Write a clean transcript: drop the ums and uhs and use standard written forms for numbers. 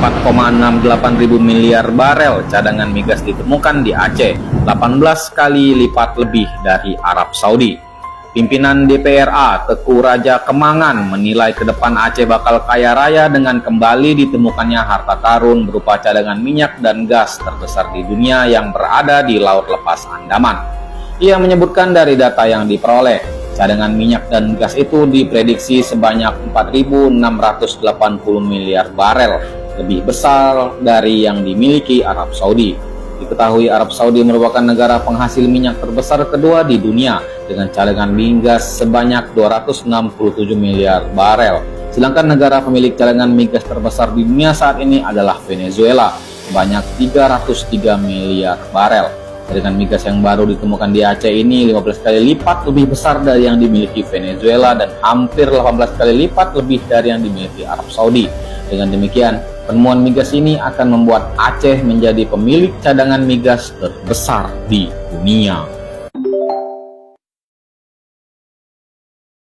4,68 ribu miliar barel cadangan migas ditemukan di Aceh, 18 kali lipat lebih dari Arab Saudi. Pimpinan DPRA Teku Raja Kemangan menilai ke depan Aceh bakal kaya raya dengan kembali ditemukannya harta karun berupa cadangan minyak dan gas terbesar di dunia yang berada di Laut Lepas Andaman. Ia menyebutkan dari data yang diperoleh, cadangan minyak dan gas itu diprediksi sebanyak 4.680 miliar barel, lebih besar dari yang dimiliki Arab Saudi. Diketahui Arab Saudi merupakan negara penghasil minyak terbesar kedua di dunia dengan cadangan migas sebanyak 267 miliar barel. Sedangkan negara pemilik cadangan migas terbesar di dunia saat ini adalah Venezuela, sebanyak 303 miliar barel. Cadangan migas yang baru ditemukan di Aceh ini 15 kali lipat lebih besar dari yang dimiliki Venezuela dan hampir 18 kali lipat lebih dari yang dimiliki Arab Saudi. Dengan demikian, penemuan migas ini akan membuat Aceh menjadi pemilik cadangan migas terbesar di dunia.